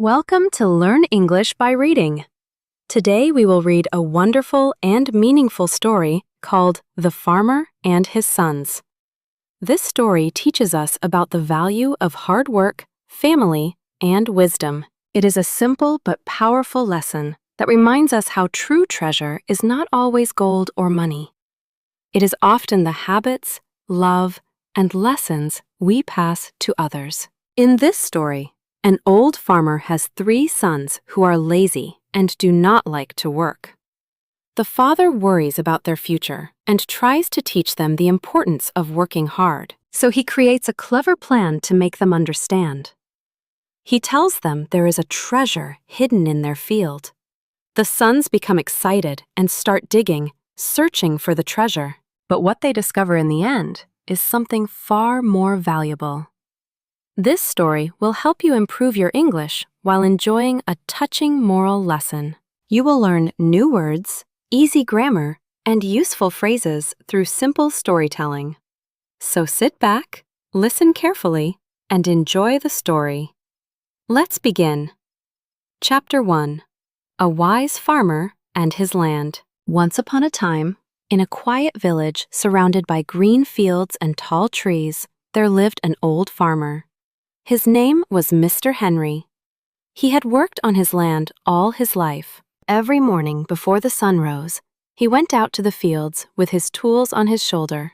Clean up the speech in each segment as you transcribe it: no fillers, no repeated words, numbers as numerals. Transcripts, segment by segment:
Welcome to Learn English by Reading. Today we will read a wonderful and meaningful story called The Farmer and His Sons. This story teaches us about the value of hard work, family, and wisdom. It is a simple but powerful lesson that reminds us how true treasure is not always gold or money. It is often the habits, love, and lessons we pass to others. In this story, an old farmer has 3 sons who are lazy and do not like to work. The father worries about their future and tries to teach them the importance of working hard, so he creates a clever plan to make them understand. He tells them there is a treasure hidden in their field. The sons become excited and start digging, searching for the treasure. But what they discover in the end is something far more valuable. This story will help you improve your English while enjoying a touching moral lesson. You will learn new words, easy grammar, and useful phrases through simple storytelling. So sit back, listen carefully, and enjoy the story. Let's begin. Chapter 1. A Wise Farmer and His Land. Once upon a time, in a quiet village surrounded by green fields and tall trees, there lived an old farmer. His name was Mr. Henry. He had worked on his land all his life. Every morning before the sun rose, he went out to the fields with his tools on his shoulder.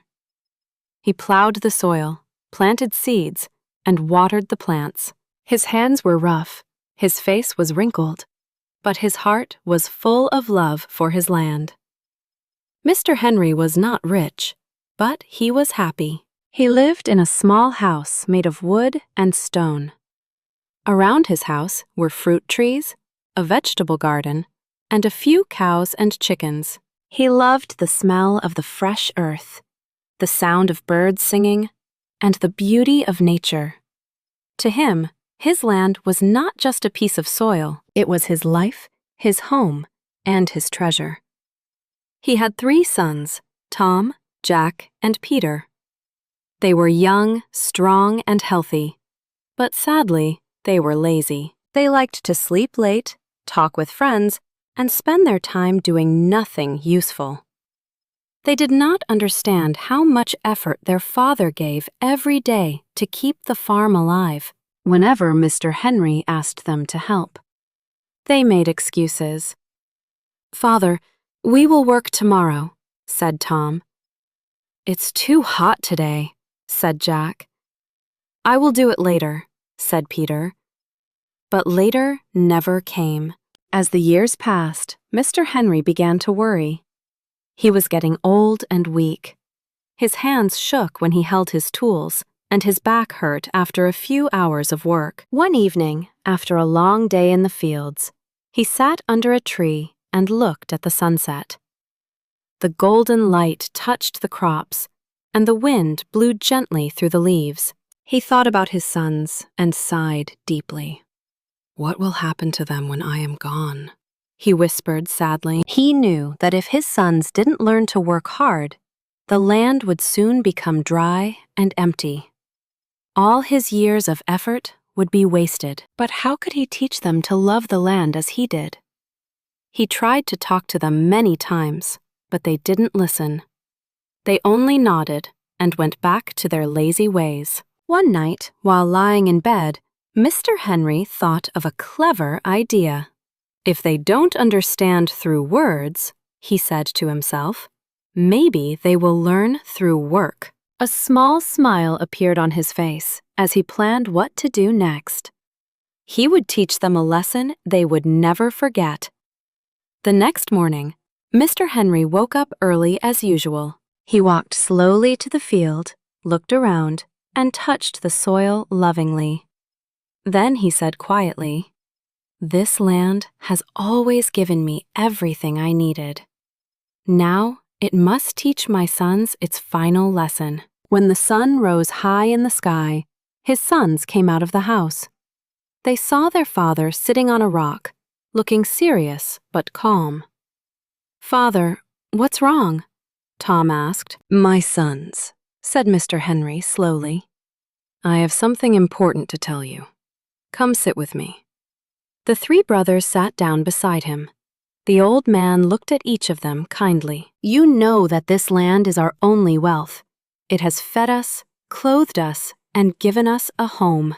He plowed the soil, planted seeds, and watered the plants. His hands were rough, his face was wrinkled, but his heart was full of love for his land. Mr. Henry was not rich, but he was happy. He lived in a small house made of wood and stone. Around his house were fruit trees, a vegetable garden, and a few cows and chickens. He loved the smell of the fresh earth, the sound of birds singing, and the beauty of nature. To him, his land was not just a piece of soil, it was his life, his home, and his treasure. He had 3 sons, Tom, Jack, and Peter. They were young, strong, and healthy, but sadly, they were lazy. They liked to sleep late, talk with friends, and spend their time doing nothing useful. They did not understand how much effort their father gave every day to keep the farm alive whenever Mr. Henry asked them to help. They made excuses. "Father, we will work tomorrow," said Tom. "It's too hot today," said Jack. "I will do it later," said Peter. But later never came. As the years passed, Mr. Henry began to worry. He was getting old and weak. His hands shook when he held his tools, and his back hurt after a few hours of work. One evening, after a long day in the fields, he sat under a tree and looked at the sunset. The golden light touched the crops, and the wind blew gently through the leaves. He thought about his sons and sighed deeply. "What will happen to them when I am gone?" he whispered sadly. He knew that if his sons didn't learn to work hard, the land would soon become dry and empty. All his years of effort would be wasted. But how could he teach them to love the land as he did? He tried to talk to them many times, but they didn't listen. They only nodded and went back to their lazy ways. One night, while lying in bed, Mr. Henry thought of a clever idea. "If they don't understand through words," he said to himself, "maybe they will learn through work." A small smile appeared on his face as he planned what to do next. He would teach them a lesson they would never forget. The next morning, Mr. Henry woke up early as usual. He walked slowly to the field, looked around, and touched the soil lovingly. Then he said quietly, "This land has always given me everything I needed. Now it must teach my sons its final lesson." When the sun rose high in the sky, his sons came out of the house. They saw their father sitting on a rock, looking serious but calm. "Father, what's wrong?" Tom asked. "My sons," said Mr. Henry slowly, "I have something important to tell you. Come sit with me." The three brothers sat down beside him. The old man looked at each of them kindly. "You know that this land is our only wealth. It has fed us, clothed us, and given us a home.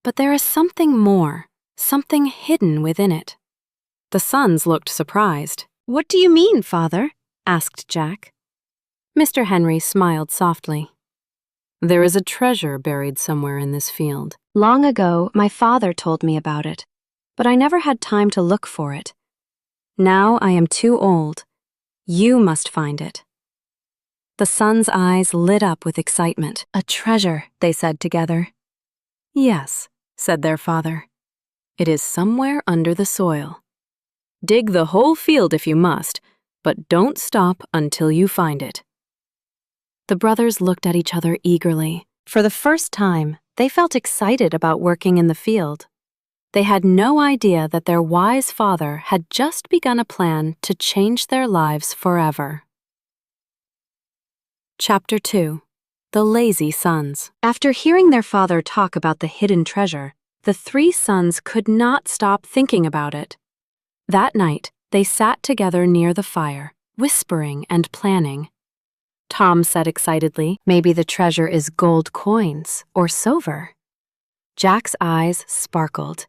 But there is something more, something hidden within it." The sons looked surprised. "What do you mean, father?" asked Jack. Mr. Henry smiled softly. "There is a treasure buried somewhere in this field. Long ago, my father told me about it, but I never had time to look for it. Now I am too old. You must find it." The sons' eyes lit up with excitement. "A treasure," they said together. "Yes," said their father. "It is somewhere under the soil. Dig the whole field if you must, but don't stop until you find it." The brothers looked at each other eagerly. For the first time, they felt excited about working in the field. They had no idea that their wise father had just begun a plan to change their lives forever. Chapter 2. The Lazy Sons. After hearing their father talk about the hidden treasure, the three sons could not stop thinking about it. That night, they sat together near the fire, whispering and planning. Tom said excitedly, "Maybe the treasure is gold coins or silver." Jack's eyes sparkled.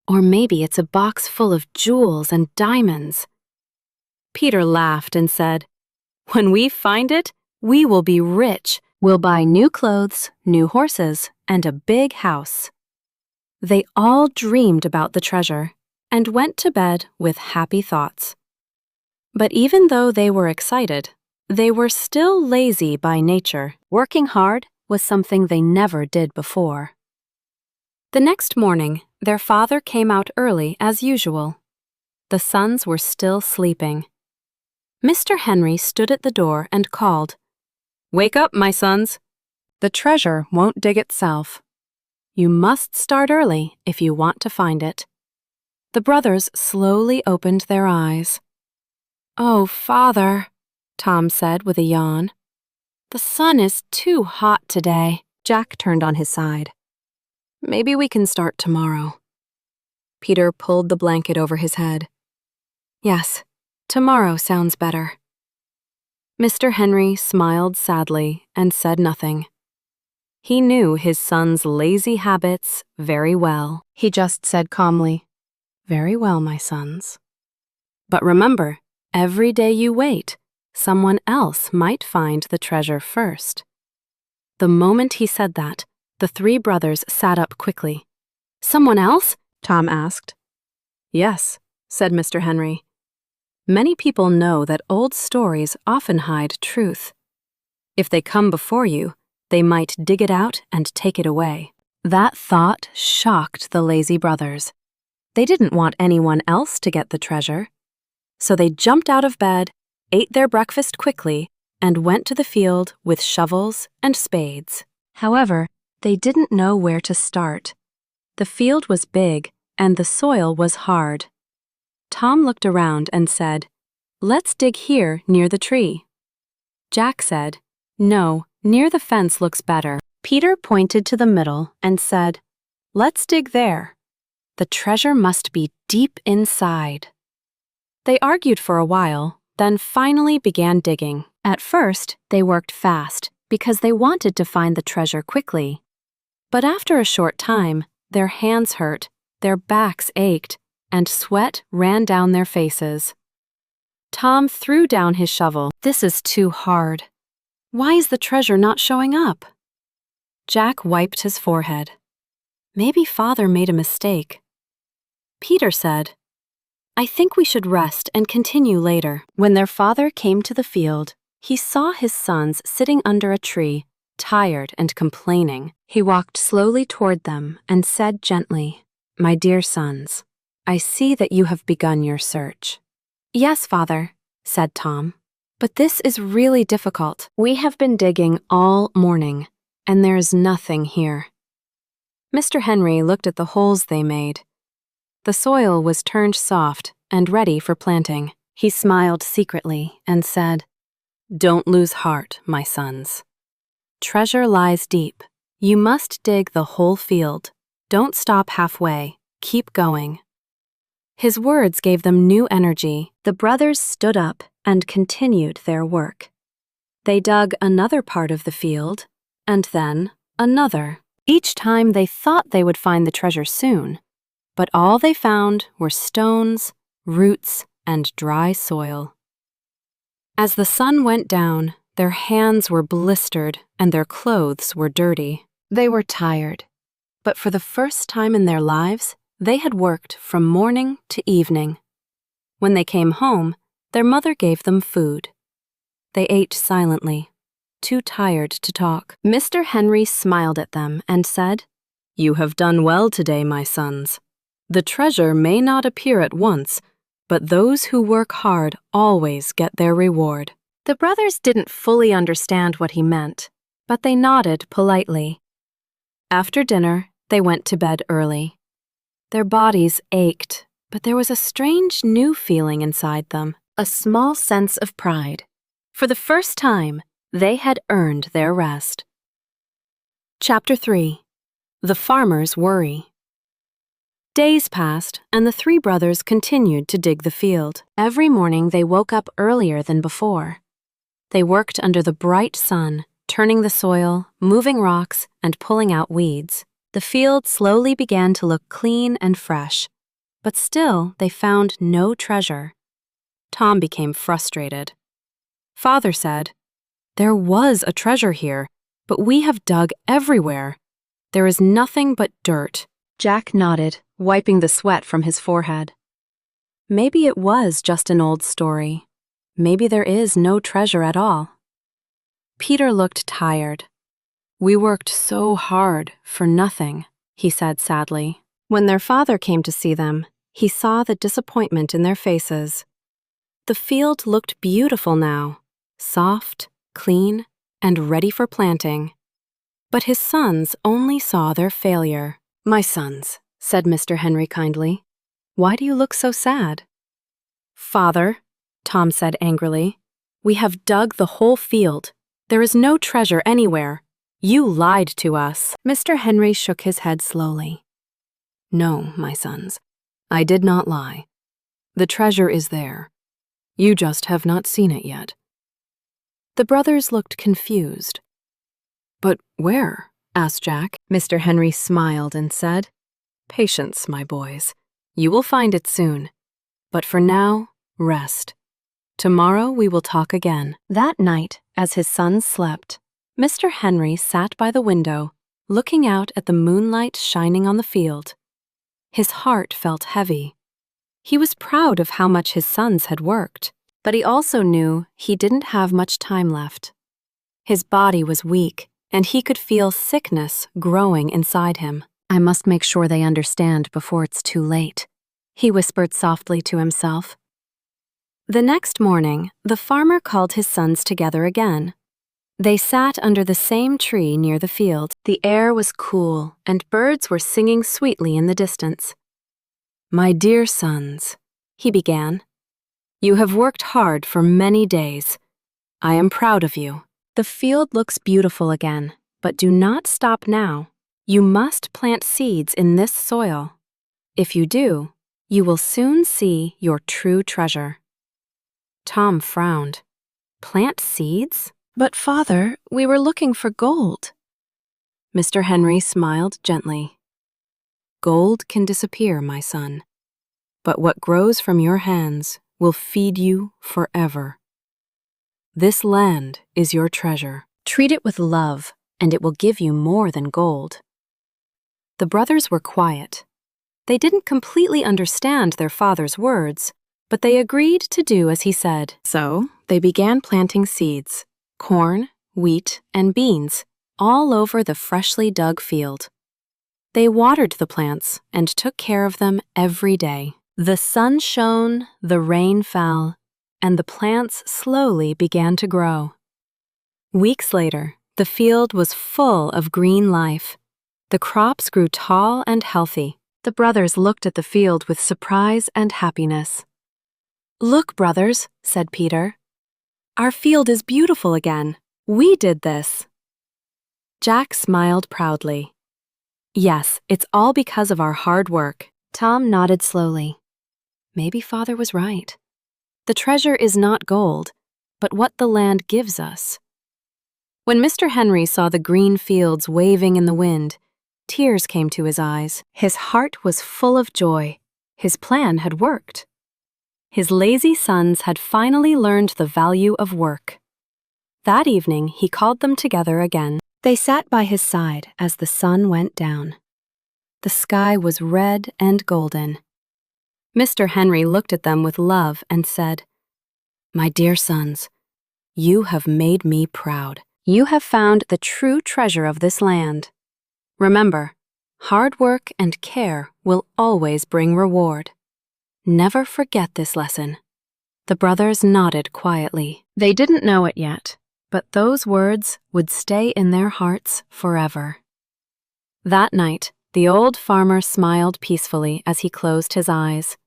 "Or maybe it's a box full of jewels and diamonds." Peter laughed and said, "When we find it, we will be rich. We'll buy new clothes, new horses, and a big house." They all dreamed about the treasure and went to bed with happy thoughts. But even though they were excited, they were still lazy by nature. Working hard was something they never did before. The next morning, their father came out early as usual. The sons were still sleeping. Mr. Henry stood at the door and called, "Wake up, my sons. The treasure won't dig itself. You must start early if you want to find it." The brothers slowly opened their eyes. "Oh, Father," Tom said with a yawn. "The sun is too hot today." Jack turned on his side. "Maybe we can start tomorrow." Peter pulled the blanket over his head. "Yes, tomorrow sounds better." Mr. Henry smiled sadly and said nothing. He knew his son's lazy habits very well. He just said calmly, "Very well, my sons. But remember, every day you wait, someone else might find the treasure first." The moment he said that, the three brothers sat up quickly. "Someone else?" Tom asked. "Yes," said Mr. Henry. "Many people know that old stories often hide truth. If they come before you, they might dig it out and take it away." That thought shocked the lazy brothers. They didn't want anyone else to get the treasure. So they jumped out of bed, ate their breakfast quickly, and went to the field with shovels and spades. However, they didn't know where to start. The field was big, and the soil was hard. Tom looked around and said, "Let's dig here near the tree." Jack said, "No, near the fence looks better." Peter pointed to the middle and said, "Let's dig there. The treasure must be deep inside." They argued for a while, then finally began digging. At first, they worked fast because they wanted to find the treasure quickly. But after a short time, their hands hurt, their backs ached, and sweat ran down their faces. Tom threw down his shovel. "This is too hard. Why is the treasure not showing up?" Jack wiped his forehead. Maybe Father made a mistake. Peter said, "I think we should rest and continue later." When their father came to the field, he saw his sons sitting under a tree, tired and complaining. He walked slowly toward them and said gently, "My dear sons, I see that you have begun your search." "Yes, Father," said Tom, "but this is really difficult. We have been digging all morning, and there is nothing here." Mr. Henry looked at the holes they made. The soil was turned soft and ready for planting. He smiled secretly and said, "Don't lose heart, my sons. Treasure lies deep. You must dig the whole field. Don't stop halfway. Keep going. His words gave them new energy. The brothers stood up and continued their work. They dug another part of the field, and then another. Each time they thought they would find the treasure soon, but all they found were stones, roots, and dry soil. As the sun went down, their hands were blistered and their clothes were dirty. They were tired, but for the first time in their lives, they had worked from morning to evening. When they came home, their mother gave them food. They ate silently, too tired to talk. Mr. Henry smiled at them and said, "You have done well today, my sons. The treasure may not appear at once, but those who work hard always get their reward." The brothers didn't fully understand what he meant, but they nodded politely. After dinner, they went to bed early. Their bodies ached, but there was a strange new feeling inside them, a small sense of pride. For the first time, they had earned their rest. Chapter 3. The Farmer's Worry. Days passed, and the three brothers continued to dig the field. Every morning they woke up earlier than before. They worked under the bright sun, turning the soil, moving rocks, and pulling out weeds. The field slowly began to look clean and fresh, but still they found no treasure. Tom became frustrated. Father said, "There was a treasure here, but we have dug everywhere. There is nothing but dirt." Jack nodded, wiping the sweat from his forehead. Maybe it was just an old story. Maybe there is no treasure at all. Peter looked tired. "We worked so hard for nothing," he said sadly. When their father came to see them, he saw the disappointment in their faces. The field looked beautiful now, soft, clean, and ready for planting. But his sons only saw their failure. "My sons," said Mr. Henry kindly, "why do you look so sad?" "Father," Tom said angrily, "we have dug the whole field. There is no treasure anywhere. You lied to us." Mr. Henry shook his head slowly. "No, my sons, I did not lie. The treasure is there. You just have not seen it yet." The brothers looked confused. "But where?" asked Jack. Mr. Henry smiled and said, "Patience, my boys. You will find it soon. But for now, rest. Tomorrow we will talk again." That night, as his sons slept, Mr. Henry sat by the window, looking out at the moonlight shining on the field. His heart felt heavy. He was proud of how much his sons had worked, but he also knew he didn't have much time left. His body was weak, and he could feel sickness growing inside him. "I must make sure they understand before it's too late," he whispered softly to himself. The next morning, the farmer called his sons together again. They sat under the same tree near the field. The air was cool, and birds were singing sweetly in the distance. "My dear sons," he began, "you have worked hard for many days. I am proud of you. The field looks beautiful again, but do not stop now. You must plant seeds in this soil. If you do, you will soon see your true treasure." Tom frowned. "Plant seeds? But father, we were looking for gold." Mr. Henry smiled gently. "Gold can disappear, my son, but what grows from your hands will feed you forever. This land is your treasure. Treat it with love, and it will give you more than gold." The brothers were quiet. They didn't completely understand their father's words, but they agreed to do as he said. So they began planting seeds, corn, wheat, and beans, all over the freshly dug field. They watered the plants and took care of them every day. The sun shone, the rain fell, and the plants slowly began to grow. Weeks later, the field was full of green life. The crops grew tall and healthy. The brothers looked at the field with surprise and happiness. "Look, brothers," said Peter. "Our field is beautiful again. We did this." Jack smiled proudly. "Yes, it's all because of our hard work." Tom nodded slowly. maybe Father was right. The treasure is not gold, but what the land gives us. When Mr. Henry saw the green fields waving in the wind, tears came to his eyes. His heart was full of joy. His plan had worked. His lazy sons had finally learned the value of work. That evening, he called them together again. They sat by his side as the sun went down. The sky was red and golden. Mr. Henry looked at them with love and said, "My dear sons, you have made me proud. You have found the true treasure of this land. Remember, hard work and care will always bring reward. Never forget this lesson." The brothers nodded quietly. They didn't know it yet, but those words would stay in their hearts forever. That night, the old farmer smiled peacefully as he closed his eyes.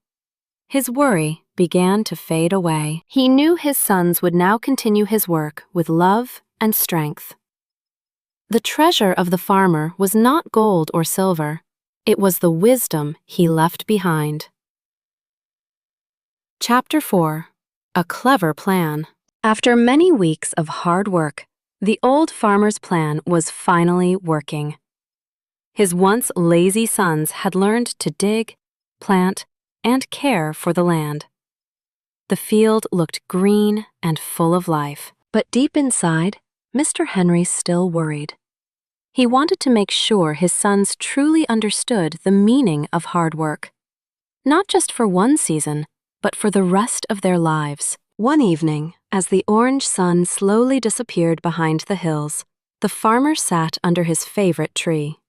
His worry began to fade away. He knew his sons would now continue his work with love and strength. The treasure of the farmer was not gold or silver. It was the wisdom he left behind. Chapter 4. A Clever Plan. After many weeks of hard work, the old farmer's plan was finally working. His once lazy sons had learned to dig, plant, and care for the land. The field looked green and full of life, but deep inside, Mr. Henry still worried. He wanted to make sure his sons truly understood the meaning of hard work, not just for one season, but for the rest of their lives. One evening, as the orange sun slowly disappeared behind the hills, the farmer sat under his favorite tree.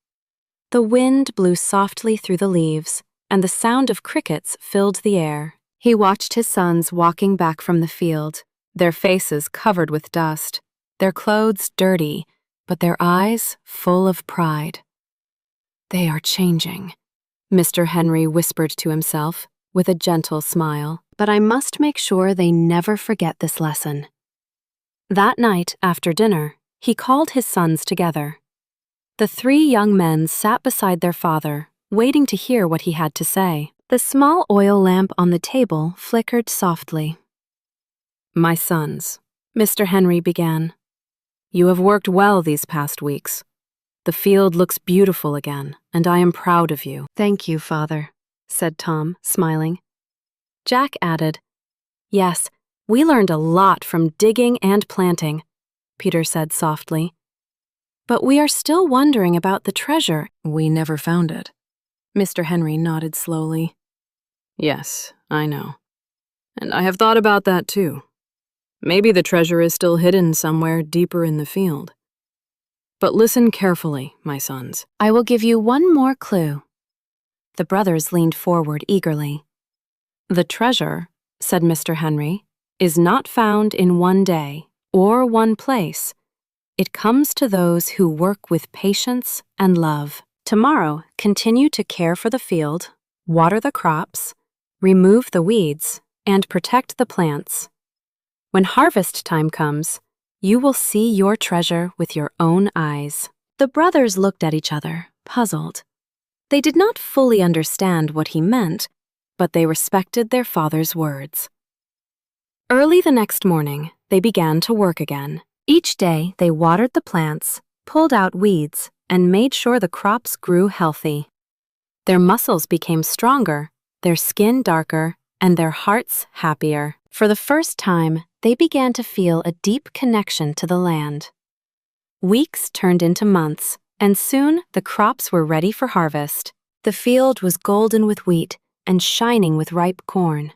The wind blew softly through the leaves, and the sound of crickets filled the air. He watched his sons walking back from the field, their faces covered with dust, their clothes dirty, but their eyes full of pride. "They are changing," Mr. Henry whispered to himself with a gentle smile, "but I must make sure they never forget this lesson." That night, after dinner, he called his sons together. The three young men sat beside their father, waiting to hear what he had to say. The small oil lamp on the table flickered softly. "My sons," Mr. Henry began, "you have worked well these past weeks. The field looks beautiful again, and I am proud of you." "Thank you, Father," said Tom, smiling. Jack added, "Yes, we learned a lot from digging and planting," Peter said softly. "But we are still wondering about the treasure." "We never found it." Mr. Henry nodded slowly. "Yes, I know. And I have thought about that too. Maybe the treasure is still hidden somewhere deeper in the field. But listen carefully, my sons. I will give you one more clue." The brothers leaned forward eagerly. "The treasure," said Mr. Henry, "is not found in one day or one place. It comes to those who work with patience and love. Tomorrow, continue to care for the field, water the crops, remove the weeds, and protect the plants. When harvest time comes, you will see your treasure with your own eyes." The brothers looked at each other, puzzled. They did not fully understand what he meant, but they respected their father's words. Early the next morning, they began to work again. Each day, they watered the plants, pulled out weeds, and made sure the crops grew healthy. Their muscles became stronger, their skin darker, and their hearts happier. For the first time, they began to feel a deep connection to the land. Weeks turned into months, and soon the crops were ready for harvest. The field was golden with wheat and shining with ripe corn.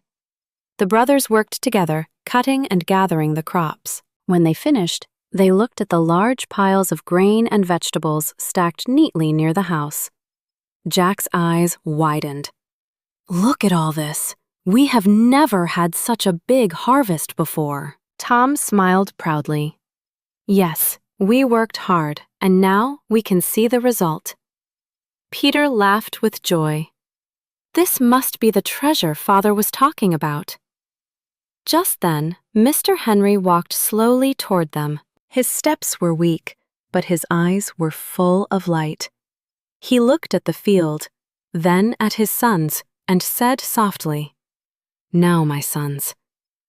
The brothers worked together, cutting and gathering the crops. When they finished, they looked at the large piles of grain and vegetables stacked neatly near the house. Jack's eyes widened. "Look at all this. We have never had such a big harvest before." Tom smiled proudly. "Yes, we worked hard, and now we can see the result." Peter laughed with joy. This must be the treasure Father was talking about. Just then, Mr. Henry walked slowly toward them. His steps were weak, but his eyes were full of light. He looked at the field, then at his sons, and said softly, Now, my sons,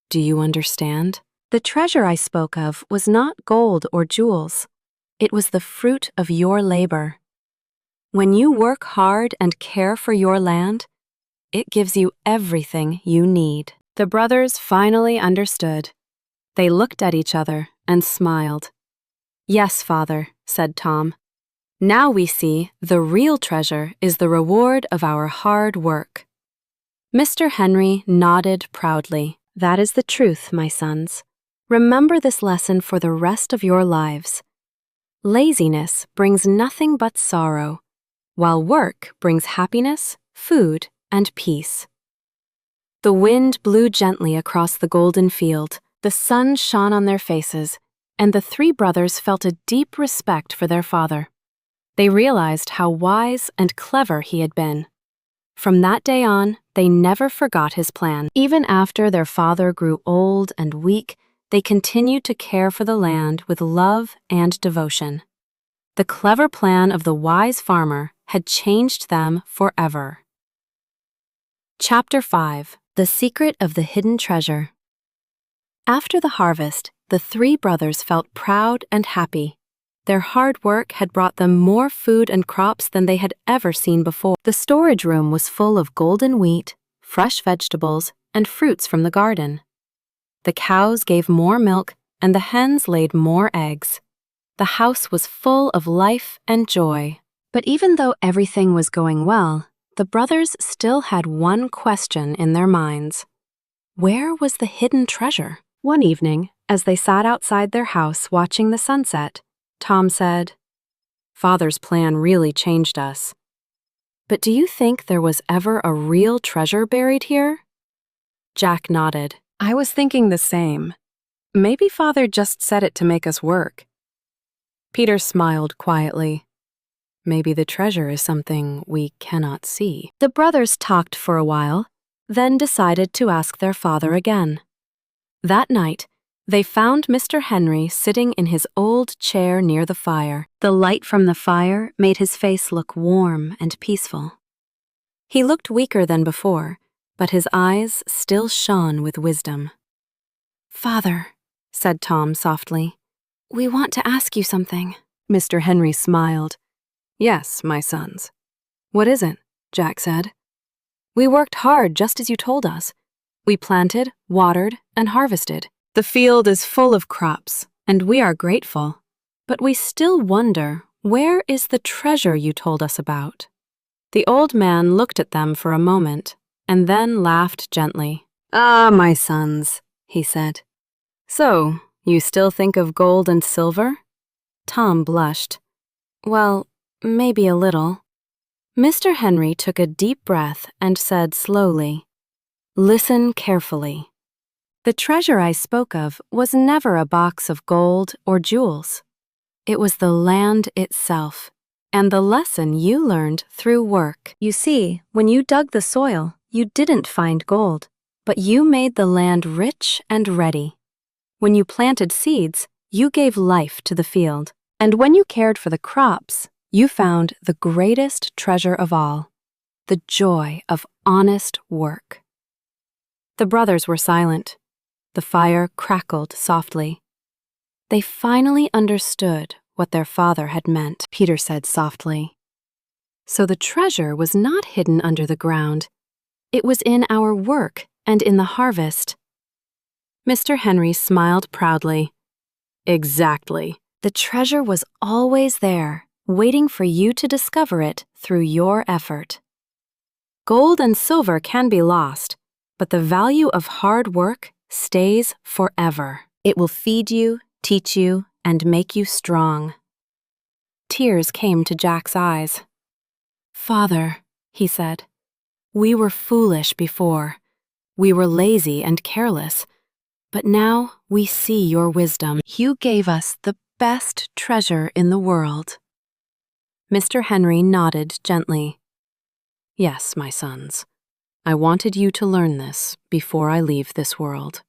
do you understand? The treasure I spoke of was not gold or jewels. It was the fruit of your labor. When you work hard and care for your land, it gives you everything you need. The brothers finally understood. They looked at each other and smiled. Yes, Father, said Tom. Now we see the real treasure is the reward of our hard work. Mr. Henry nodded proudly. That is the truth, my sons. Remember this lesson for the rest of your lives. Laziness brings nothing but sorrow, while work brings happiness, food, and peace. The wind blew gently across the golden field, the sun shone on their faces, and the three brothers felt a deep respect for their father. They realized how wise and clever he had been. From that day on, they never forgot his plan. Even after their father grew old and weak, they continued to care for the land with love and devotion. The clever plan of the wise farmer had changed them forever. Chapter 5. The Secret of the Hidden Treasure. After the harvest, the three brothers felt proud and happy. Their hard work had brought them more food and crops than they had ever seen before. The storage room was full of golden wheat, fresh vegetables, and fruits from the garden. The cows gave more milk, and the hens laid more eggs. The house was full of life and joy. But even though everything was going well, the brothers still had one question in their minds. Where was the hidden treasure? One evening, as they sat outside their house watching the sunset, Tom said, "Father's plan really changed us. But do you think there was ever a real treasure buried here?" Jack nodded. "I was thinking the same. Maybe Father just said it to make us work." Peter smiled quietly. "Maybe the treasure is something we cannot see." The brothers talked for a while, then decided to ask their father again. That night, they found Mr. Henry sitting in his old chair near the fire. The light from the fire made his face look warm and peaceful. He looked weaker than before, but his eyes still shone with wisdom. "Father," said Tom softly, "we want to ask you something." Mr. Henry smiled. "Yes, my sons." "What is it?" Jack said. "We worked hard just as you told us. We planted, watered, and harvested. The field is full of crops, and we are grateful. But we still wonder, where is the treasure you told us about?" The old man looked at them for a moment, and then laughed gently. "Ah, my sons," he said. "So, you still think of gold and silver?" Tom blushed. "Well, maybe a little." Mr. Henry took a deep breath and said slowly, "Listen carefully. The treasure I spoke of was never a box of gold or jewels. It was the land itself, and the lesson you learned through work. You see, when you dug the soil, you didn't find gold, but you made the land rich and ready. When you planted seeds, you gave life to the field. And when you cared for the crops, you found the greatest treasure of all, the joy of honest work." The brothers were silent. The fire crackled softly. They finally understood what their father had meant. Peter said softly, "So the treasure was not hidden under the ground. It was in our work and in the harvest." Mr. Henry smiled proudly. "Exactly. The treasure was always there, waiting for you to discover it through your effort. Gold and silver can be lost, but the value of hard work stays forever. It will feed you, teach you, and make you strong." Tears came to Jack's eyes. "Father," he said, "we were foolish before. We were lazy and careless. But now we see your wisdom. You gave us the best treasure in the world." Mr. Henry nodded gently. "Yes, my sons. I wanted you to learn this before I leave this world.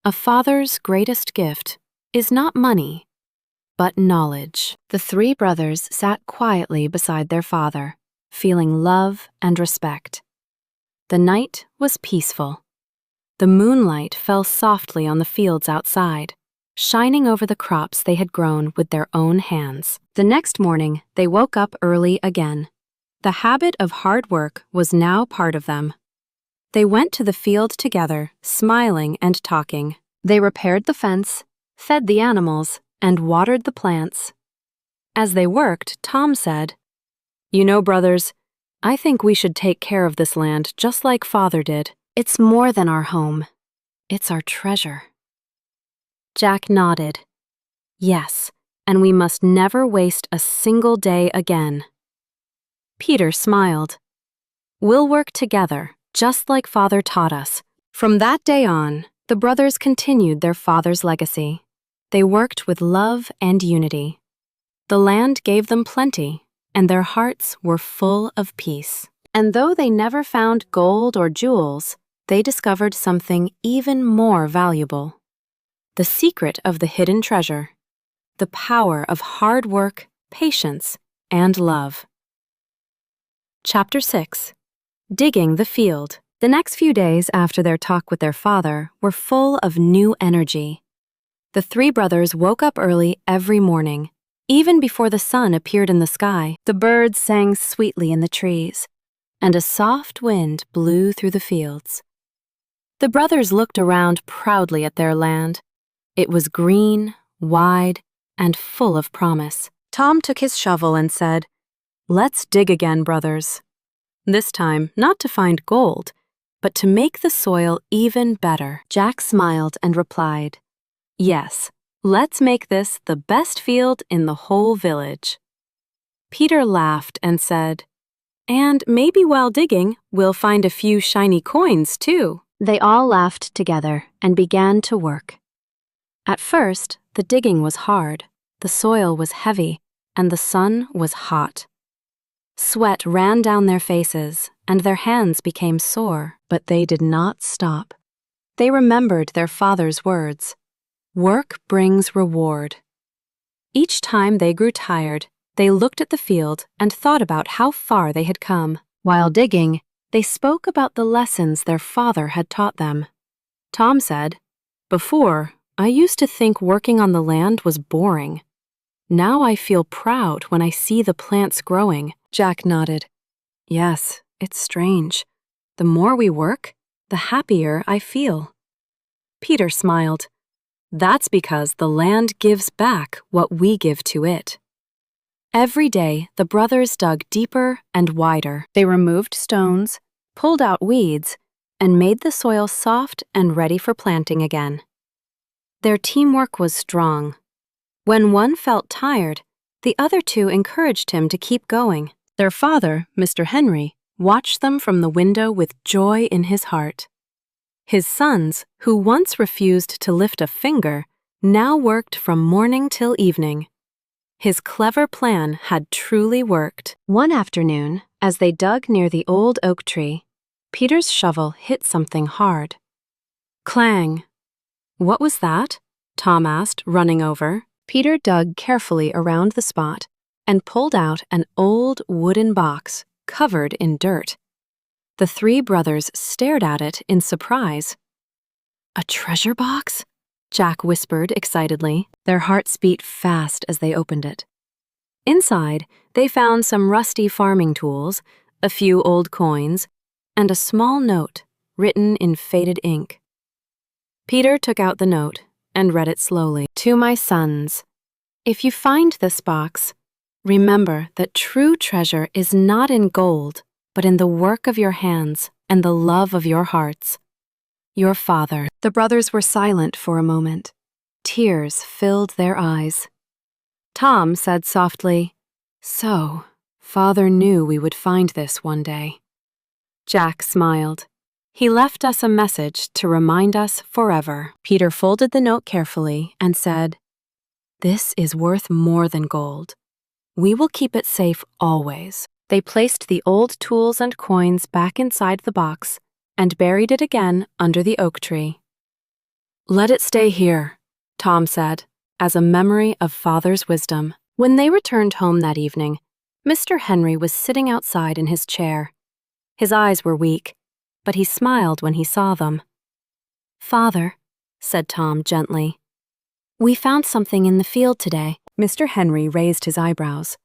A father's greatest gift is not money, but knowledge." The three brothers sat quietly beside their father, feeling love and respect. The night was peaceful, The moonlight fell softly on the fields outside, shining over the crops they had grown with their own hands. The next morning, they woke up early again. The habit of hard work was now part of them. They went to the field together, smiling and talking. They repaired the fence, fed the animals, and watered the plants. As they worked, Tom said, "You know, brothers, I think we should take care of this land just like Father did. It's more than our home. It's our treasure." Jack nodded. "Yes, and we must never waste a single day again." Peter smiled. "We'll work together, just like Father taught us." From that day on, the brothers continued their father's legacy. They worked with love and unity. The land gave them plenty, and their hearts were full of peace. And though they never found gold or jewels, they discovered something even more valuable. The secret of the hidden treasure. The power of hard work, patience, and love. Chapter 6. Digging the Field. The next few days after their talk with their father were full of new energy. The three brothers woke up early every morning. Even before the sun appeared in the sky, the birds sang sweetly in the trees, and a soft wind blew through the fields. The brothers looked around proudly at their land. It was green, wide, and full of promise. Tom took his shovel and said, "Let's dig again, brothers. This time, not to find gold, but to make the soil even better." Jack smiled and replied, "Yes, let's make this the best field in the whole village." Peter laughed and said, "And maybe while digging, we'll find a few shiny coins, too." They all laughed together and began to work. At first, the digging was hard, the soil was heavy, and the sun was hot. Sweat ran down their faces, and their hands became sore, but they did not stop. They remembered their father's words, "Work brings reward." Each time they grew tired, they looked at the field and thought about how far they had come. While digging, they spoke about the lessons their father had taught them. Tom said, "Before, I used to think working on the land was boring. Now I feel proud when I see the plants growing." Jack nodded. "Yes, it's strange. The more we work, the happier I feel." Peter smiled. "That's because the land gives back what we give to it." Every day, the brothers dug deeper and wider. They removed stones, pulled out weeds, and made the soil soft and ready for planting again. Their teamwork was strong. When one felt tired, the other two encouraged him to keep going. Their father, Mr. Henry, watched them from the window with joy in his heart. His sons, who once refused to lift a finger, now worked from morning till evening. His clever plan had truly worked. One afternoon, as they dug near the old oak tree, Peter's shovel hit something hard. Clang! "What was that?" Tom asked, running over. Peter dug carefully around the spot and pulled out an old wooden box covered in dirt. The three brothers stared at it in surprise. "A treasure box?" Jack whispered excitedly. Their hearts beat fast as they opened it. Inside, they found some rusty farming tools, a few old coins, and a small note written in faded ink. Peter took out the note and read it slowly. "To my sons, if you find this box, remember that true treasure is not in gold, but in the work of your hands and the love of your hearts. Your father." The brothers were silent for a moment. Tears filled their eyes. Tom said softly, "So, Father knew we would find this one day." Jack smiled. "He left us a message to remind us forever." Peter folded the note carefully and said, "This is worth more than gold. We will keep it safe always." They placed the old tools and coins back inside the box and buried it again under the oak tree. "Let it stay here," Tom said, as a memory of Father's wisdom. When they returned home that evening, Mr. Henry was sitting outside in his chair. His eyes were weak, but he smiled when he saw them. "Father," said Tom gently, "we found something in the field today." Mr. Henry raised his eyebrows.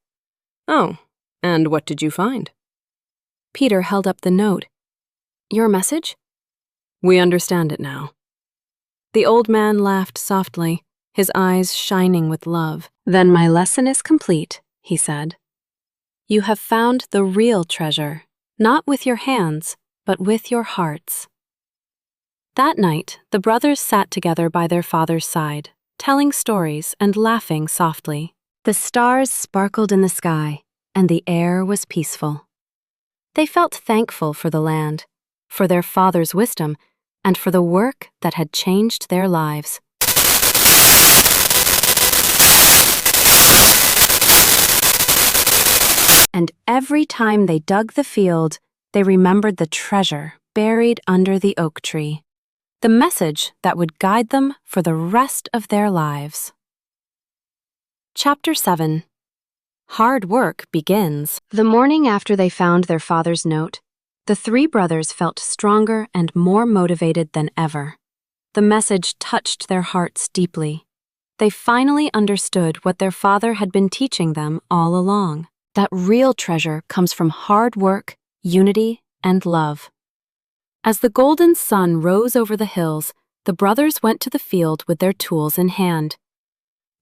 "Oh, and what did you find?" Peter held up the note. "Your message?" "We understand it now." The old man laughed softly, his eyes shining with love. "Then my lesson is complete," he said. "You have found the real treasure, not with your hands, but with your hearts." That night, the brothers sat together by their father's side, telling stories and laughing softly. The stars sparkled in the sky, and the air was peaceful. They felt thankful for the land, for their father's wisdom, and for the work that had changed their lives. And every time they dug the field, they remembered the treasure buried under the oak tree, the message that would guide them for the rest of their lives. Chapter 7. Hard work begins. The morning after they found their father's note, the three brothers felt stronger and more motivated than ever. The message touched their hearts deeply. They finally understood what their father had been teaching them all along. That real treasure comes from hard work, unity, and love. As the golden sun rose over the hills, the brothers went to the field with their tools in hand.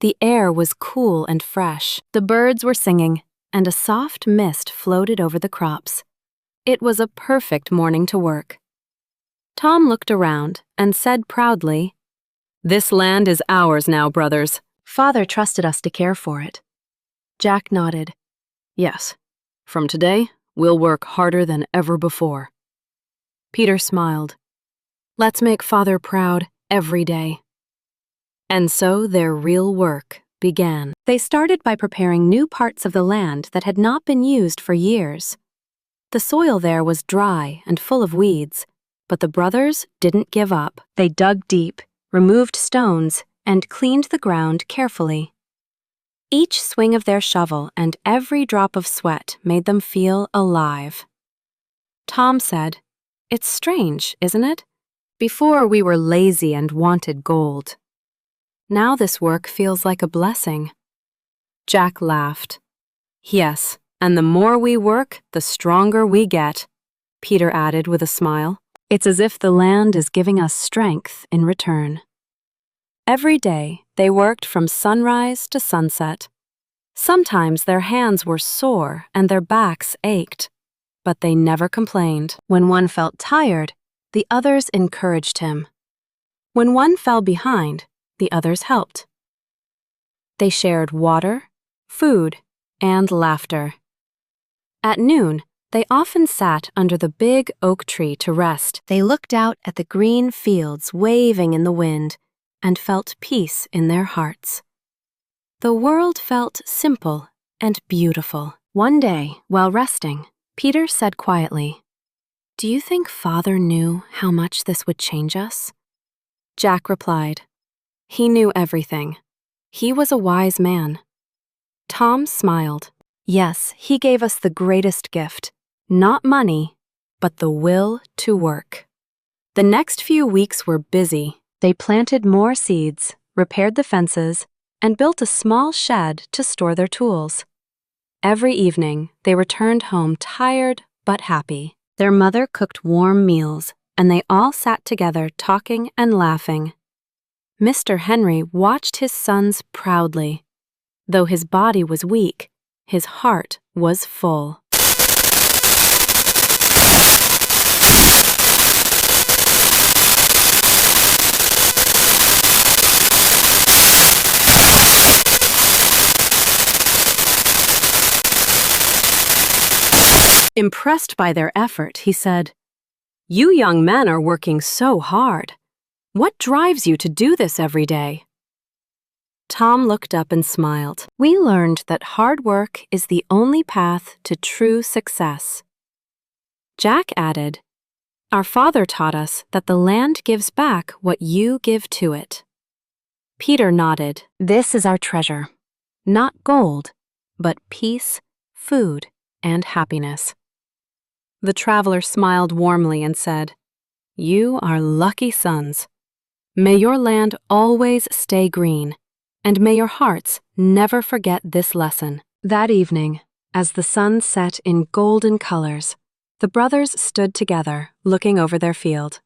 The air was cool and fresh. The birds were singing, and a soft mist floated over the crops. It was a perfect morning to work. Tom looked around and said proudly, "This land is ours now, brothers. Father trusted us to care for it." Jack nodded. "Yes. From today, we'll work harder than ever before." Peter smiled. "Let's make Father proud every day." And so their real work began. They started by preparing new parts of the land that had not been used for years. The soil there was dry and full of weeds, but the brothers didn't give up. They dug deep, removed stones, and cleaned the ground carefully. Each swing of their shovel and every drop of sweat made them feel alive. Tom said, "It's strange, isn't it? Before we were lazy and wanted gold. Now this work feels like a blessing." Jack laughed. "Yes, and the more we work, the stronger we get," Peter added with a smile. "It's as if the land is giving us strength in return." Every day, they worked from sunrise to sunset. Sometimes their hands were sore and their backs ached, but they never complained. When one felt tired, the others encouraged him. When one fell behind, the others helped. They shared water, food, and laughter. At noon, they often sat under the big oak tree to rest. They looked out at the green fields waving in the wind and felt peace in their hearts. The world felt simple and beautiful. One day, while resting, Peter said quietly, "Do you think Father knew how much this would change us?" Jack replied, "He knew everything. He was a wise man." Tom smiled. "Yes, he gave us the greatest gift, not money, but the will to work." The next few weeks were busy. They planted more seeds, repaired the fences, and built a small shed to store their tools. Every evening, they returned home tired but happy. Their mother cooked warm meals, and they all sat together talking and laughing. Mr. Henry watched his sons proudly. Though his body was weak, his heart was full. Impressed by their effort, he said, "You young men are working so hard. What drives you to do this every day?" Tom looked up and smiled. "We learned that hard work is the only path to true success." Jack added, "Our father taught us that the land gives back what you give to it." Peter nodded. "This is our treasure. Not gold, but peace, food, and happiness." The traveler smiled warmly and said, "You are lucky sons. May your land always stay green, and may your hearts never forget this lesson. That evening, as the sun set in golden colors, the brothers stood together, looking over their field.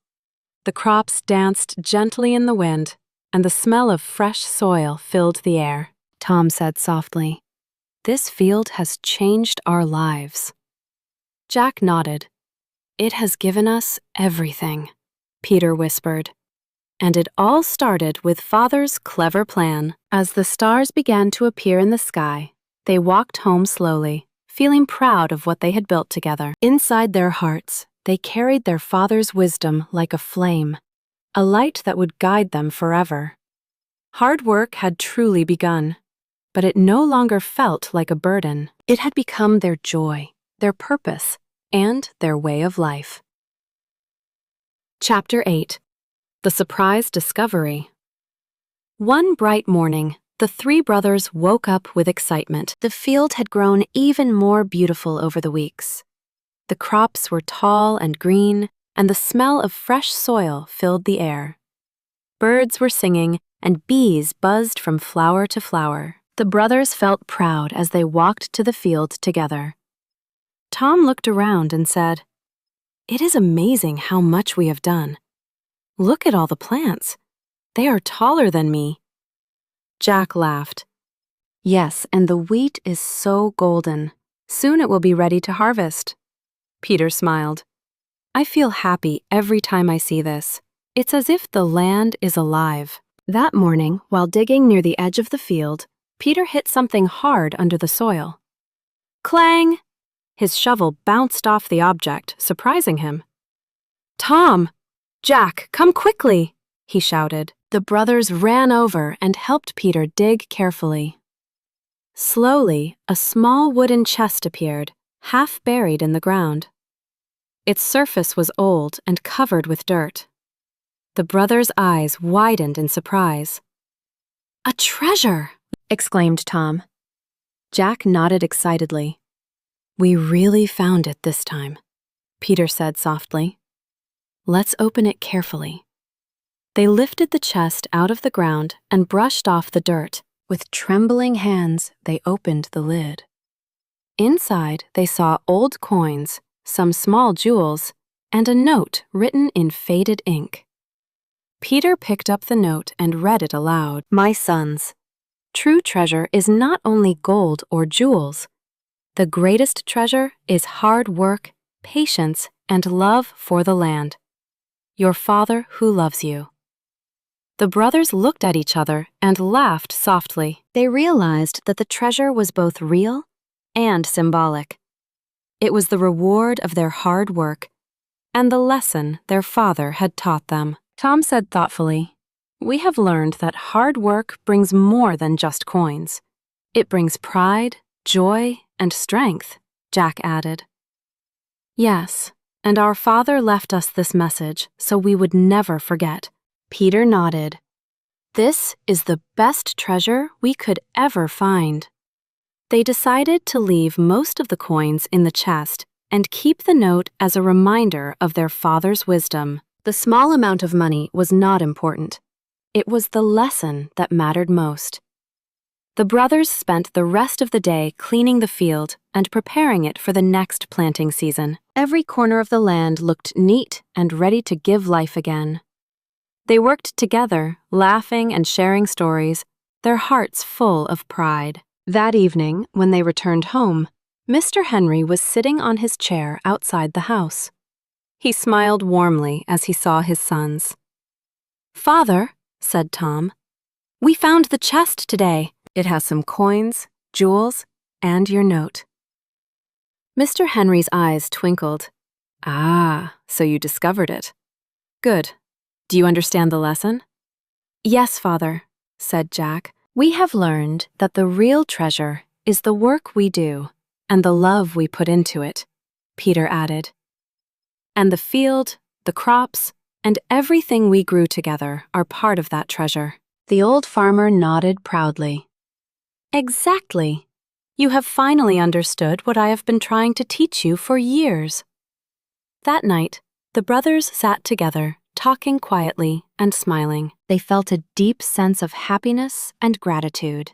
The crops danced gently in the wind, and the smell of fresh soil filled the air. Tom said softly, "This field has changed our lives." Jack nodded. "It has given us everything," Peter whispered. And it all started with Father's clever plan. As the stars began to appear in the sky, they walked home slowly, feeling proud of what they had built together. Inside their hearts, they carried their father's wisdom like a flame, a light that would guide them forever. Hard work had truly begun, but it no longer felt like a burden. It had become their joy, their purpose, and their way of life. Chapter 8. The Surprise Discovery. One bright morning, the three brothers woke up with excitement. The field had grown even more beautiful over the weeks. The crops were tall and green, and the smell of fresh soil filled the air. Birds were singing, and bees buzzed from flower to flower. The brothers felt proud as they walked to the field together. Tom looked around and said, "It is amazing how much we have done. Look at all the plants. They are taller than me." Jack laughed. "Yes, and the wheat is so golden. Soon it will be ready to harvest." Peter smiled. "I feel happy every time I see this. It's as if the land is alive." That morning, while digging near the edge of the field, Peter hit something hard under the soil. Clang! His shovel bounced off the object, surprising him. "Tom! Jack, come quickly!" he shouted. The brothers ran over and helped Peter dig carefully. Slowly, a small wooden chest appeared, half buried in the ground. Its surface was old and covered with dirt. The brothers' eyes widened in surprise. "A treasure!" exclaimed Tom. Jack nodded excitedly. "We really found it this time," Peter said softly. "Let's open it carefully." They lifted the chest out of the ground and brushed off the dirt. With trembling hands, they opened the lid. Inside, they saw old coins, some small jewels, and a note written in faded ink. Peter picked up the note and read it aloud. "My sons, true treasure is not only gold or jewels. The greatest treasure is hard work, patience, and love for the land. Your Father who loves you." The brothers looked at each other and laughed softly. They realized that the treasure was both real and symbolic. It was the reward of their hard work and the lesson their father had taught them. Tom said thoughtfully, "We have learned that hard work brings more than just coins. It brings pride, joy, and strength," Jack added. "Yes, and our father left us this message so we would never forget." Peter nodded. "This is the best treasure we could ever find." They decided to leave most of the coins in the chest and keep the note as a reminder of their father's wisdom. The small amount of money was not important. It was the lesson that mattered most. The brothers spent the rest of the day cleaning the field and preparing it for the next planting season. Every corner of the land looked neat and ready to give life again. They worked together, laughing and sharing stories, their hearts full of pride. That evening, when they returned home, Mr. Henry was sitting on his chair outside the house. He smiled warmly as he saw his sons. "Father," said Tom, "we found the chest today. It has some coins, jewels, and your note." Mr. Henry's eyes twinkled. "Ah, so you discovered it. Good. Do you understand the lesson?" "Yes, Father," said Jack. "We have learned that the real treasure is the work we do and the love we put into it," Peter added. "And the field, the crops, and everything we grew together are part of that treasure." The old farmer nodded proudly. "Exactly. You have finally understood what I have been trying to teach you for years." That night, the brothers sat together, talking quietly and smiling. They felt a deep sense of happiness and gratitude.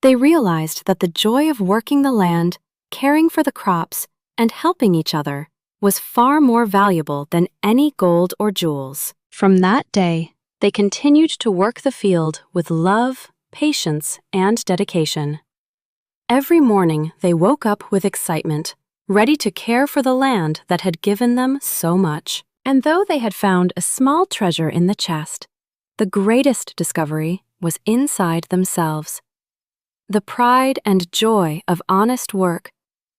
They realized that the joy of working the land, caring for the crops, and helping each other was far more valuable than any gold or jewels. From that day, they continued to work the field with love, patience, and dedication. Every morning, they woke up with excitement, ready to care for the land that had given them so much. And though they had found a small treasure in the chest, the greatest discovery was inside themselves. The pride and joy of honest work,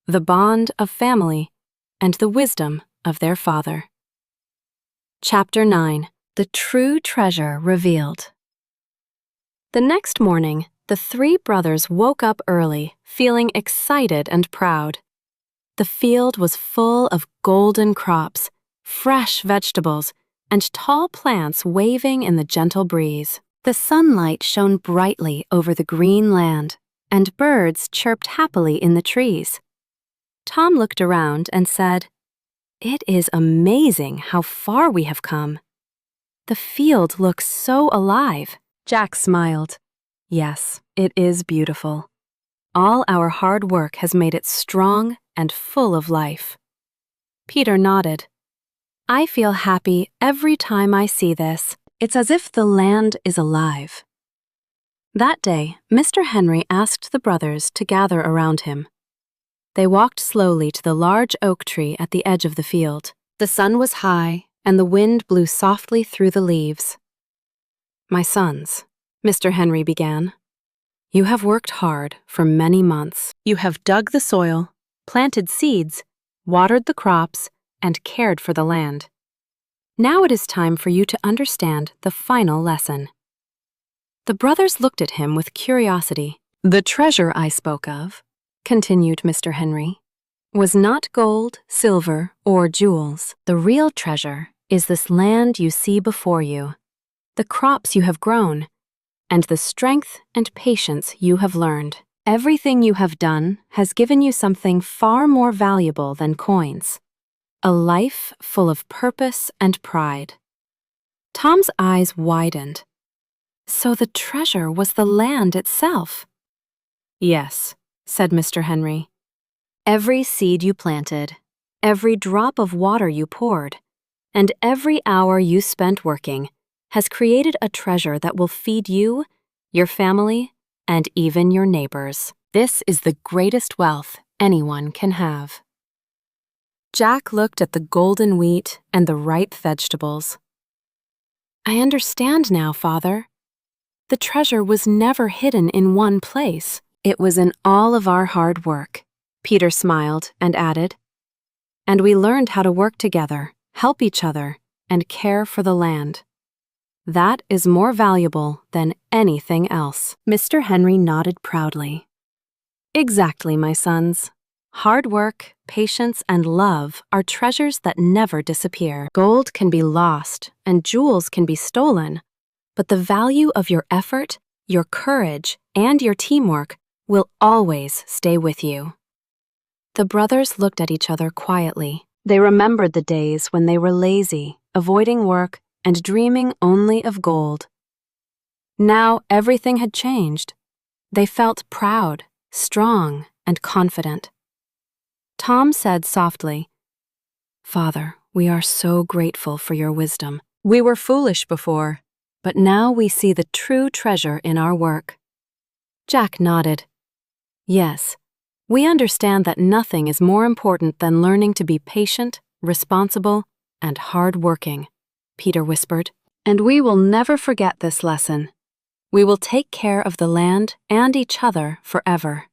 the bond of family, and the wisdom of their father. Chapter 9. The True Treasure Revealed. The next morning, the three brothers woke up early, feeling excited and proud. The field was full of golden crops, fresh vegetables, and tall plants waving in the gentle breeze. The sunlight shone brightly over the green land, and birds chirped happily in the trees. Tom looked around and said, "It is amazing how far we have come. The field looks so alive." Jack smiled. "Yes, it is beautiful. All our hard work has made it strong and full of life." Peter nodded. "I feel happy every time I see this. It's as if the land is alive." That day, Mr. Henry asked the brothers to gather around him. They walked slowly to the large oak tree at the edge of the field. The sun was high, and the wind blew softly through the leaves. "My sons," Mr. Henry began, "you have worked hard for many months. You have dug the soil, planted seeds, watered the crops, and cared for the land. Now it is time for you to understand the final lesson." The brothers looked at him with curiosity. "The treasure I spoke of," continued Mr. Henry, "was not gold, silver, or jewels. The real treasure is this land you see before you, the crops you have grown, and the strength and patience you have learned. Everything you have done has given you something far more valuable than coins. A life full of purpose and pride." Tom's eyes widened. So the treasure was the land itself? "Yes," said Mr. Henry. "Every seed you planted, every drop of water you poured, and every hour you spent working has created a treasure that will feed you, your family, and even your neighbors. This is the greatest wealth anyone can have." Jack looked at the golden wheat and the ripe vegetables. "I understand now, Father. The treasure was never hidden in one place. It was in all of our hard work." Peter smiled and added, "And we learned how to work together, help each other, and care for the land. That is more valuable than anything else." Mr. Henry nodded proudly. "Exactly, my sons. Hard work, patience, and love are treasures that never disappear. Gold can be lost and jewels can be stolen, but the value of your effort, your courage, and your teamwork will always stay with you." The brothers looked at each other quietly. They remembered the days when they were lazy, avoiding work, and dreaming only of gold. Now everything had changed. They felt proud, strong, and confident. Tom said softly, "Father, we are so grateful for your wisdom. We were foolish before, but now we see the true treasure in our work." Jack nodded. "Yes, we understand that nothing is more important than learning to be patient, responsible, and hard-working," Peter whispered. "And we will never forget this lesson. We will take care of the land and each other forever."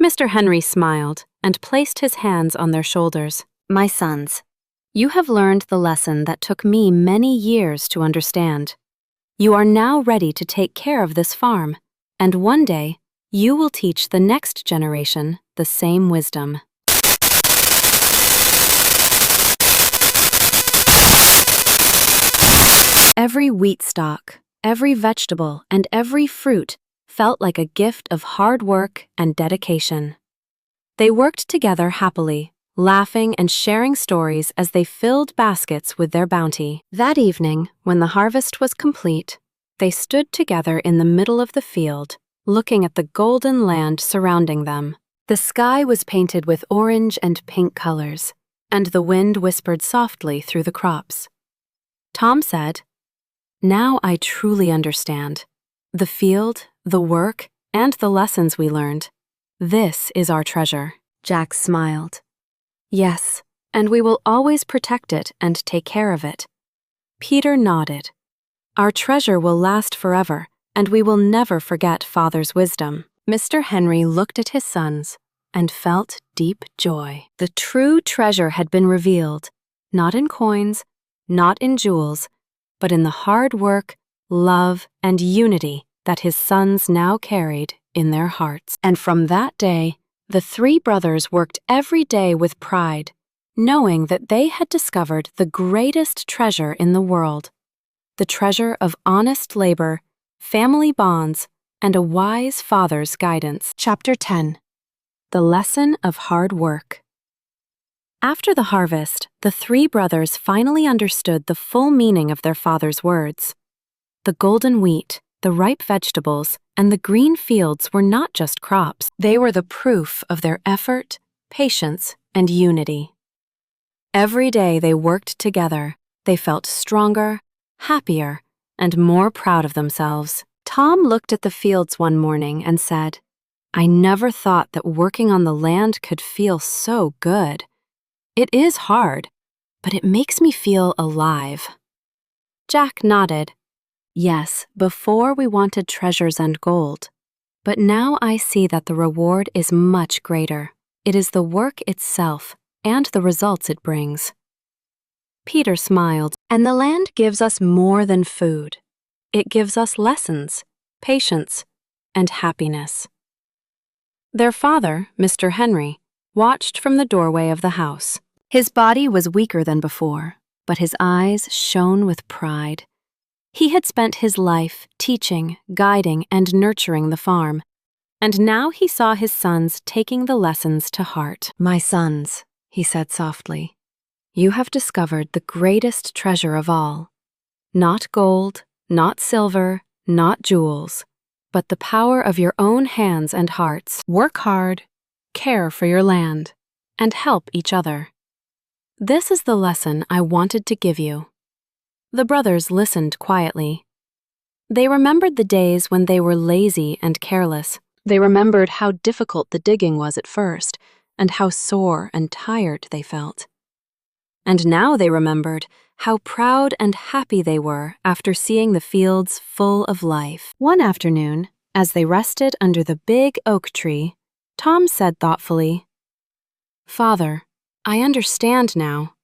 Mr. Henry smiled and placed his hands on their shoulders. "My sons, you have learned the lesson that took me many years to understand. You are now ready to take care of this farm, and one day you will teach the next generation the same wisdom." Every wheat stalk, every vegetable, and every fruit felt like a gift of hard work and dedication. They worked together happily, laughing and sharing stories as they filled baskets with their bounty. That evening, when the harvest was complete, they stood together in the middle of the field, looking at the golden land surrounding them. The sky was painted with orange and pink colors, and the wind whispered softly through the crops. Tom said, "Now I truly understand. The field, the work, and the lessons we learned. This is our treasure." Jack smiled. "Yes, and we will always protect it and take care of it." Peter nodded. "Our treasure will last forever, and we will never forget Father's wisdom." Mr. Henry looked at his sons and felt deep joy. The true treasure had been revealed, not in coins, not in jewels, but in the hard work, love, and unity that his sons now carried in their hearts. And from that day, the three brothers worked every day with pride, knowing that they had discovered the greatest treasure in the world, the treasure of honest labor, family bonds, and a wise father's guidance. Chapter 10. The Lesson of Hard Work. After the harvest, the three brothers finally understood the full meaning of their father's words. The golden wheat, the ripe vegetables, and the green fields were not just crops. They were the proof of their effort, patience, and unity. Every day they worked together, they felt stronger, happier, and more proud of themselves. Tom looked at the fields one morning and said, "I never thought that working on the land could feel so good. It is hard, but it makes me feel alive." Jack nodded. "Yes, before we wanted treasures and gold. But now I see that the reward is much greater. It is the work itself and the results it brings." Peter smiled. "And the land gives us more than food. It gives us lessons, patience, and happiness." Their father, Mr. Henry, watched from the doorway of the house. His body was weaker than before, but his eyes shone with pride. He had spent his life teaching, guiding, and nurturing the farm, and now he saw his sons taking the lessons to heart. "My sons," he said softly, "you have discovered the greatest treasure of all. Not gold, not silver, not jewels, but the power of your own hands and hearts. Work hard, care for your land, and help each other. This is the lesson I wanted to give you." The brothers listened quietly. They remembered the days when they were lazy and careless. They remembered how difficult the digging was at first, and how sore and tired they felt. And now they remembered how proud and happy they were after seeing the fields full of life. One afternoon, as they rested under the big oak tree, Tom said thoughtfully, "Father, I understand now.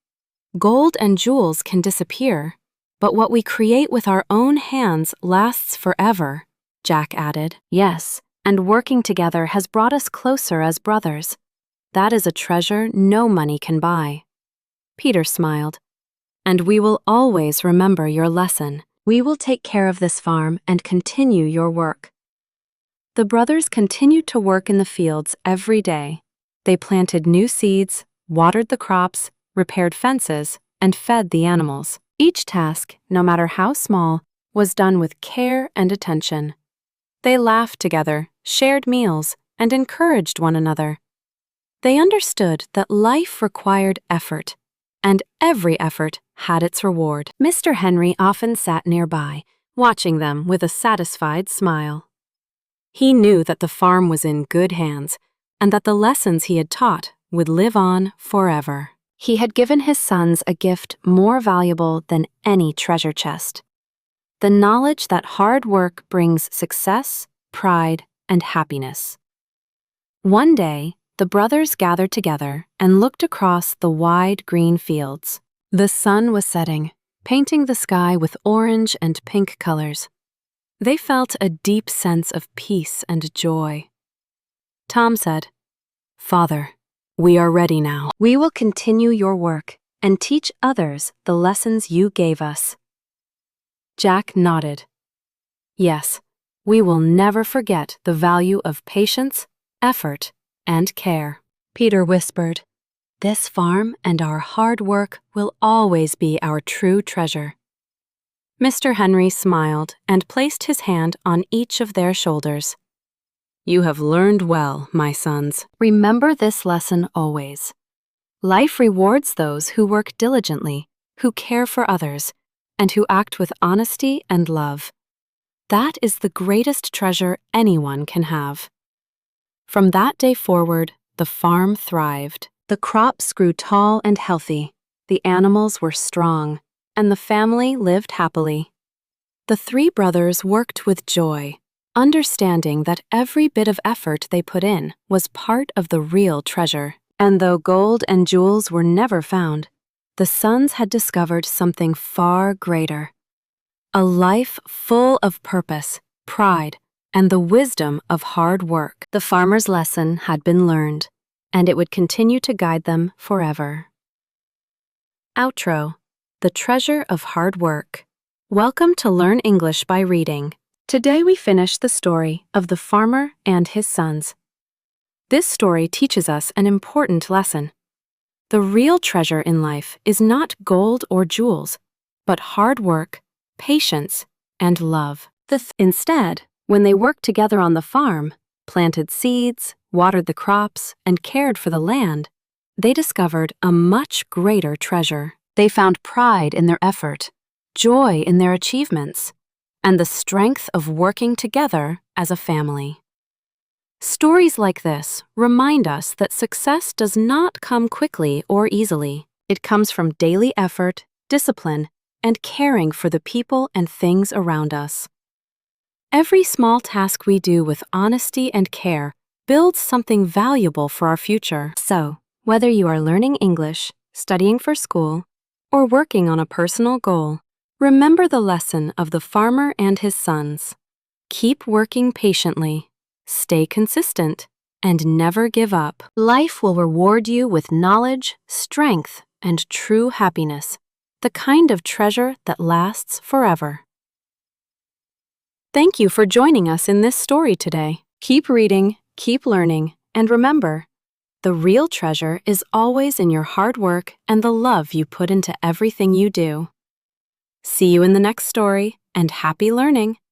Gold and jewels can disappear, but what we create with our own hands lasts forever." Jack added, "Yes, and working together has brought us closer as brothers. That is a treasure no money can buy." Peter smiled. "And we will always remember your lesson. We will take care of this farm and continue your work." The brothers continued to work in the fields every day. They planted new seeds, watered the crops, repaired fences, and fed the animals. Each task, no matter how small, was done with care and attention. They laughed together, shared meals, and encouraged one another. They understood that life required effort, and every effort had its reward. Mr. Henry often sat nearby, watching them with a satisfied smile. He knew that the farm was in good hands, and that the lessons he had taught would live on forever. He had given his sons a gift more valuable than any treasure chest: the knowledge that hard work brings success, pride, and happiness. One day, the brothers gathered together and looked across the wide green fields. The sun was setting, painting the sky with orange and pink colors. They felt a deep sense of peace and joy. Tom said, "Father, we are ready now. We will continue your work and teach others the lessons you gave us." Jack nodded. "Yes, we will never forget the value of patience, effort, and care." Peter whispered, This farm and our hard work will always be our true treasure." Mr. Henry smiled and placed his hand on each of their shoulders. "You have learned well, my sons. Remember this lesson always. Life rewards those who work diligently, who care for others, and who act with honesty and love. That is the greatest treasure anyone can have." From that day forward, the farm thrived. The crops grew tall and healthy, the animals were strong, and the family lived happily. The three brothers worked with joy, understanding that every bit of effort they put in was part of the real treasure. And though gold and jewels were never found, the sons had discovered something far greater: a life full of purpose, pride, and the wisdom of hard work. The farmer's lesson had been learned, and it would continue to guide them forever. Outro: The Treasure of Hard Work. Welcome to Learn English by Reading. Today we finish the story of the farmer and his sons. This story teaches us an important lesson. The real treasure in life is not gold or jewels, but hard work, patience, and love. Instead, when they worked together on the farm, planted seeds, watered the crops, and cared for the land, they discovered a much greater treasure. They found pride in their effort, joy in their achievements, and the strength of working together as a family. Stories like this remind us that success does not come quickly or easily. It comes from daily effort, discipline, and caring for the people and things around us. Every small task we do with honesty and care builds something valuable for our future. So, whether you are learning English, studying for school, or working on a personal goal, remember the lesson of the farmer and his sons. Keep working patiently, stay consistent, and never give up. Life will reward you with knowledge, strength, and true happiness, the kind of treasure that lasts forever. Thank you for joining us in this story today. Keep reading, keep learning, and remember, the real treasure is always in your hard work and the love you put into everything you do. See you in the next story, and happy learning!